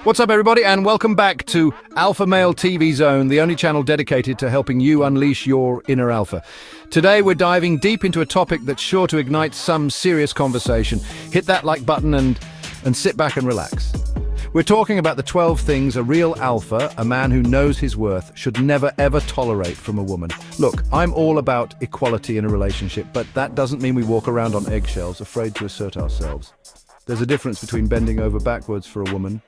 What's up, everybody, and welcome back to Alpha Male TV Zone, the only channel dedicated to helping you unleash your inner alpha. Today, we're diving deep into a topic that's sure to ignite some serious conversation. Hit that like button and sit back and relax. We're talking about the 12 things a real alpha, a man who knows his worth, should never ever tolerate from a woman. Look, I'm all about equality in a relationship, but that doesn't mean we walk around on eggshells, afraid to assert ourselves. There's a difference between bending over backwards for a woman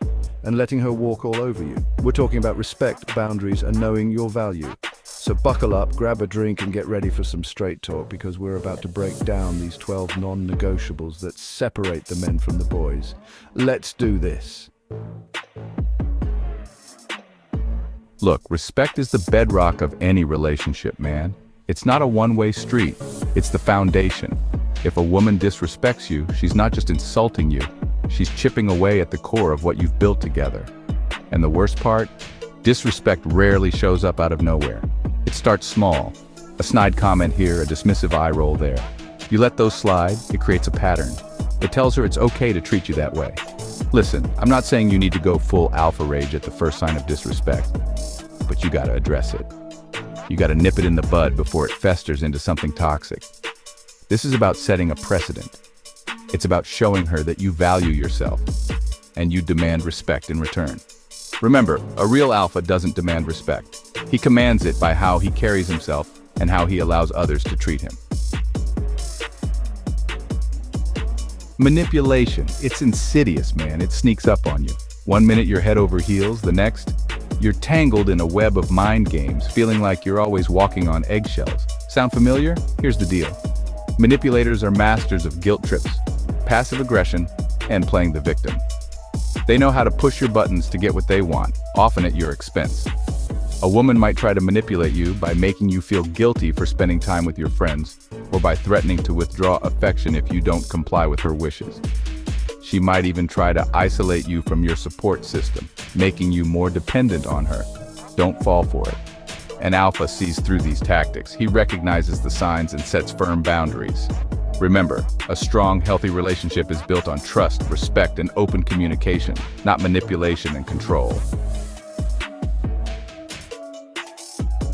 and letting her walk all over you. We're talking about respect, boundaries, and knowing your value. So buckle up, grab a drink, and get ready for some straight talk, because we're about to break down these 12 non-negotiables that separate the men from the boys. Let's do this. Look, respect is the bedrock of any relationship, man. It's not a one-way street. It's the foundation. If a woman disrespects you, she's not just insulting you. She's chipping away at the core of what you've built together. And the worst part? Disrespect rarely shows up out of nowhere. It starts small. A snide comment here, a dismissive eye roll there. You let those slide, it creates a pattern. It tells her it's okay to treat you that way. Listen, I'm not saying you need to go full alpha rage at the first sign of disrespect, but you gotta address it. You gotta nip it in the bud before it festers into something toxic. This is about setting a precedent. It's about showing her that you value yourself and you demand respect in return. Remember, a real alpha doesn't demand respect. He commands it by how he carries himself and how he allows others to treat him. Manipulation, it's insidious, man. It sneaks up on you. One minute you're head over heels, the next, you're tangled in a web of mind games, feeling like you're always walking on eggshells. Sound familiar? Here's the deal. Manipulators are masters of guilt trips, passive aggression, and playing the victim. They know how to push your buttons to get what they want, often at your expense. A woman might try to manipulate you by making you feel guilty for spending time with your friends, or by threatening to withdraw affection if you don't comply with her wishes. She might even try to isolate you from your support system, making you more dependent on her. Don't fall for it. An alpha sees through these tactics. He recognizes the signs and sets firm boundaries. Remember, a strong, healthy relationship is built on trust, respect, and open communication, not manipulation and control.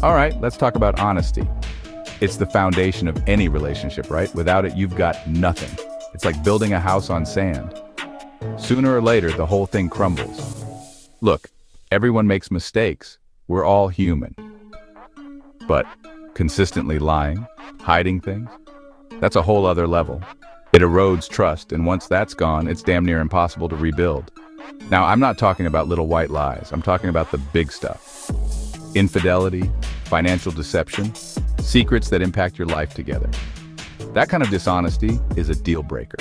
All right, let's talk about honesty. It's the foundation of any relationship, right? Without it, you've got nothing. It's like building a house on sand. Sooner or later, the whole thing crumbles. Look, everyone makes mistakes. We're all human. But consistently lying, hiding things, that's a whole other level. It erodes trust, and once that's gone, it's damn near impossible to rebuild. Now, I'm not talking about little white lies. I'm talking about the big stuff. Infidelity, financial deception, secrets that impact your life together. That kind of dishonesty is a deal breaker.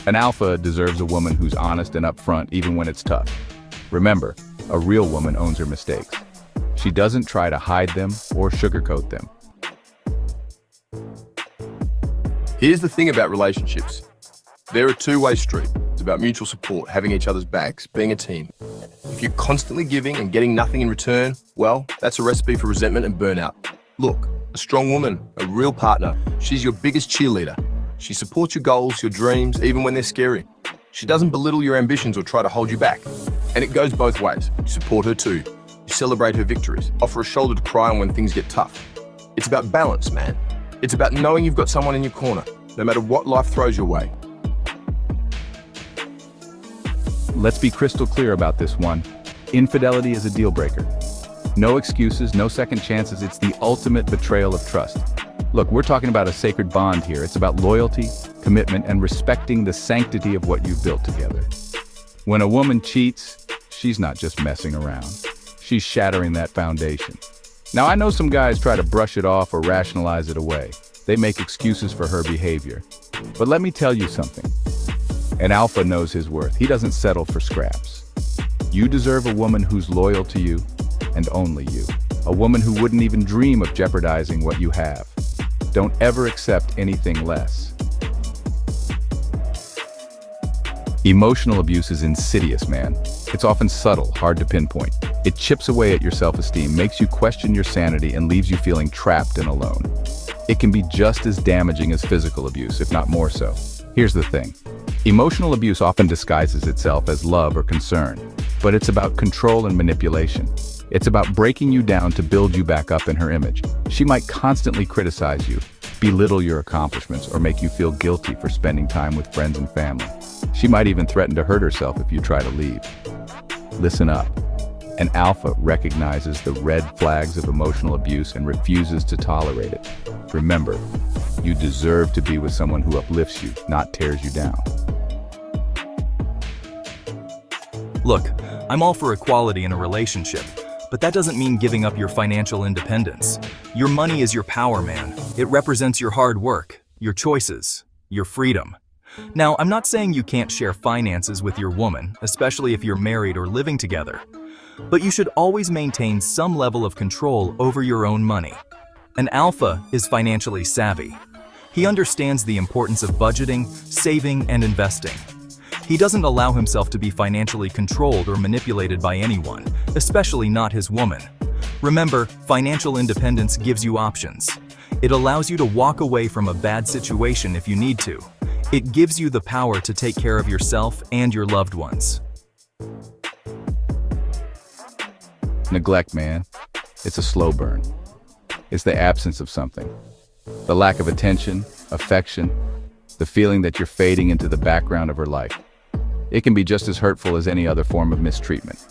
An alpha deserves a woman who's honest and upfront even when it's tough. Remember, a real woman owns her mistakes. She doesn't try to hide them or sugarcoat them. Here's the thing about relationships. They're a two-way street. It's about mutual support, having each other's backs, being a team. If you're constantly giving and getting nothing in return, well, that's a recipe for resentment and burnout. Look, a strong woman, a real partner, she's your biggest cheerleader. She supports your goals, your dreams, even when they're scary. She doesn't belittle your ambitions or try to hold you back. And it goes both ways. You support her too. You celebrate her victories, offer a shoulder to cry on when things get tough. It's about balance, man. It's about knowing you've got someone in your corner, no matter what life throws your way. Let's be crystal clear about this one. Infidelity is a deal breaker. No excuses, no second chances. It's the ultimate betrayal of trust. Look, we're talking about a sacred bond here. It's about loyalty, commitment, and respecting the sanctity of what you've built together. When a woman cheats, she's not just messing around. She's shattering that foundation. Now, I know some guys try to brush it off or rationalize it away. They make excuses for her behavior. But let me tell you something. An alpha knows his worth. He doesn't settle for scraps. You deserve a woman who's loyal to you, and only you. A woman who wouldn't even dream of jeopardizing what you have. Don't ever accept anything less. Emotional abuse is insidious, man. It's often subtle, hard to pinpoint. It chips away at your self-esteem, makes you question your sanity, and leaves you feeling trapped and alone. It can be just as damaging as physical abuse, if not more so. Here's the thing. Emotional abuse often disguises itself as love or concern, but it's about control and manipulation. It's about breaking you down to build you back up in her image. She might constantly criticize you, belittle your accomplishments, or make you feel guilty for spending time with friends and family. She might even threaten to hurt herself if you try to leave. Listen up. An alpha recognizes the red flags of emotional abuse and refuses to tolerate it. Remember, you deserve to be with someone who uplifts you, not tears you down. Look, I'm all for equality in a relationship, but that doesn't mean giving up your financial independence. Your money is your power, man. It represents your hard work, your choices, your freedom. Now, I'm not saying you can't share finances with your woman, especially if you're married or living together. But you should always maintain some level of control over your own money. An alpha is financially savvy. He understands the importance of budgeting, saving, and investing. He doesn't allow himself to be financially controlled or manipulated by anyone, especially not his woman. Remember, financial independence gives you options. It allows you to walk away from a bad situation if you need to. It gives you the power to take care of yourself and your loved ones. Neglect, man. It's a slow burn. It's the absence of something. The lack of attention, affection, the feeling that you're fading into the background of her life. It can be just as hurtful as any other form of mistreatment.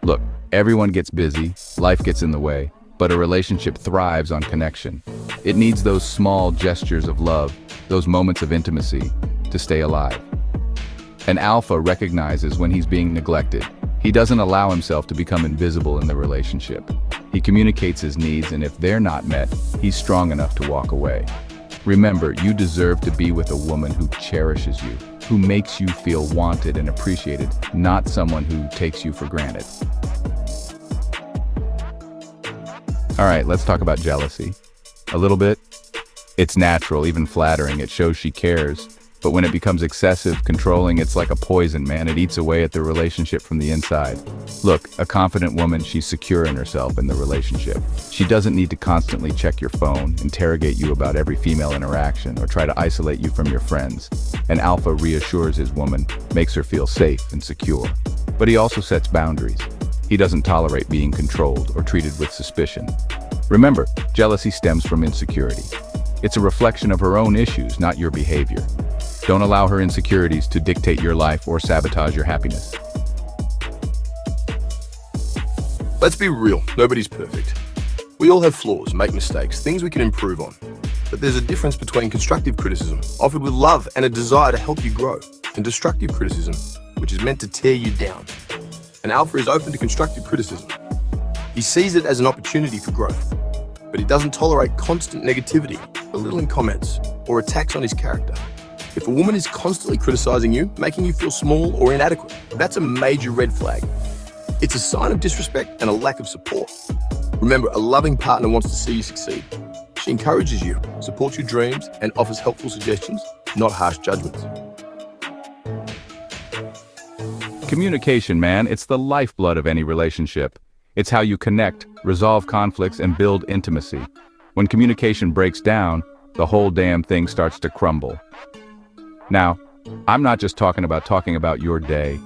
Look, everyone gets busy, life gets in the way, but a relationship thrives on connection. It needs those small gestures of love, those moments of intimacy, to stay alive. An alpha recognizes when he's being neglected. He doesn't allow himself to become invisible in the relationship. He communicates his needs, and if they're not met, he's strong enough to walk away. Remember, you deserve to be with a woman who cherishes you, who makes you feel wanted and appreciated, not someone who takes you for granted. All right, let's talk about jealousy. A little bit. It's natural, even flattering. It shows she cares. But when it becomes excessive, controlling, it's like a poison, man. It eats away at the relationship from the inside. Look, a confident woman, she's secure in herself in the relationship. She doesn't need to constantly check your phone, interrogate you about every female interaction, or try to isolate you from your friends. An alpha reassures his woman, makes her feel safe and secure. But he also sets boundaries. He doesn't tolerate being controlled or treated with suspicion. Remember, jealousy stems from insecurity. It's a reflection of her own issues, not your behavior. Don't allow her insecurities to dictate your life or sabotage your happiness. Let's be real, nobody's perfect. We all have flaws, make mistakes, things we can improve on. But there's a difference between constructive criticism, offered with love and a desire to help you grow, and destructive criticism, which is meant to tear you down. An alpha is open to constructive criticism. He sees it as an opportunity for growth, but he doesn't tolerate constant negativity, belittling comments, or attacks on his character. If a woman is constantly criticizing you, making you feel small or inadequate, that's a major red flag. It's a sign of disrespect and a lack of support. Remember, a loving partner wants to see you succeed. She encourages you, supports your dreams, and offers helpful suggestions, not harsh judgments. Communication, man, it's the lifeblood of any relationship. It's how you connect, resolve conflicts, and build intimacy. When communication breaks down, the whole damn thing starts to crumble. Now, I'm not just talking about your day.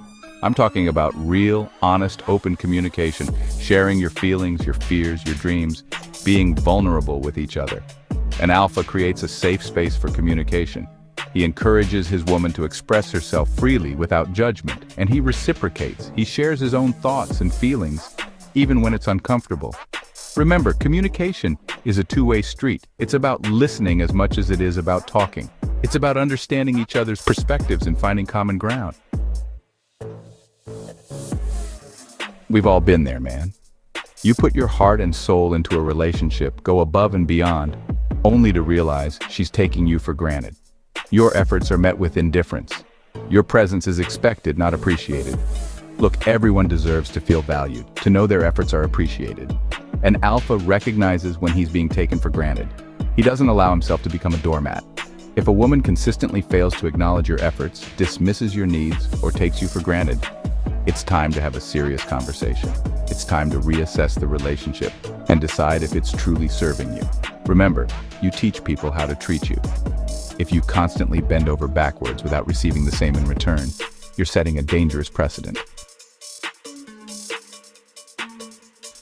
I'm talking about real, honest, open communication, sharing your feelings, your fears, your dreams, being vulnerable with each other. An alpha creates a safe space for communication. He encourages his woman to express herself freely without judgment, and he reciprocates. He shares his own thoughts and feelings, even when it's uncomfortable. Remember, communication is a two-way street. It's about listening as much as it is about talking. It's about understanding each other's perspectives and finding common ground. We've all been there, man. You put your heart and soul into a relationship, go above and beyond, only to realize she's taking you for granted. Your efforts are met with indifference. Your presence is expected, not appreciated. Look, everyone deserves to feel valued, to know their efforts are appreciated. An alpha recognizes when he's being taken for granted. He doesn't allow himself to become a doormat. If a woman consistently fails to acknowledge your efforts, dismisses your needs, or takes you for granted, It's time to have a serious conversation. It's time to reassess the relationship and decide if it's truly serving you. Remember, you teach people how to treat you. If you constantly bend over backwards without receiving the same in return, you're setting a dangerous precedent.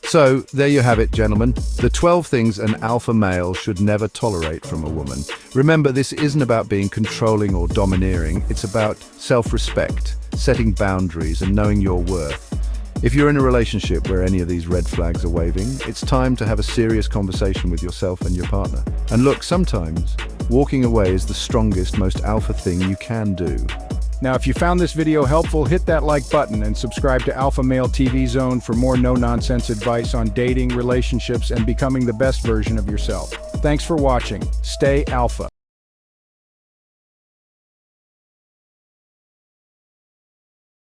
So, there you have it, gentlemen. The 12 things an alpha male should never tolerate from a woman. Remember, this isn't about being controlling or domineering. It's about self-respect, setting boundaries, and knowing your worth. If you're in a relationship where any of these red flags are waving, it's time to have a serious conversation with yourself and your partner. And look, sometimes walking away is the strongest, most alpha thing you can do. Now, if you found this video helpful, hit that like button and subscribe to Alpha Male TV Zone for more no-nonsense advice on dating, relationships, and becoming the best version of yourself. Thanks for watching. Stay alpha.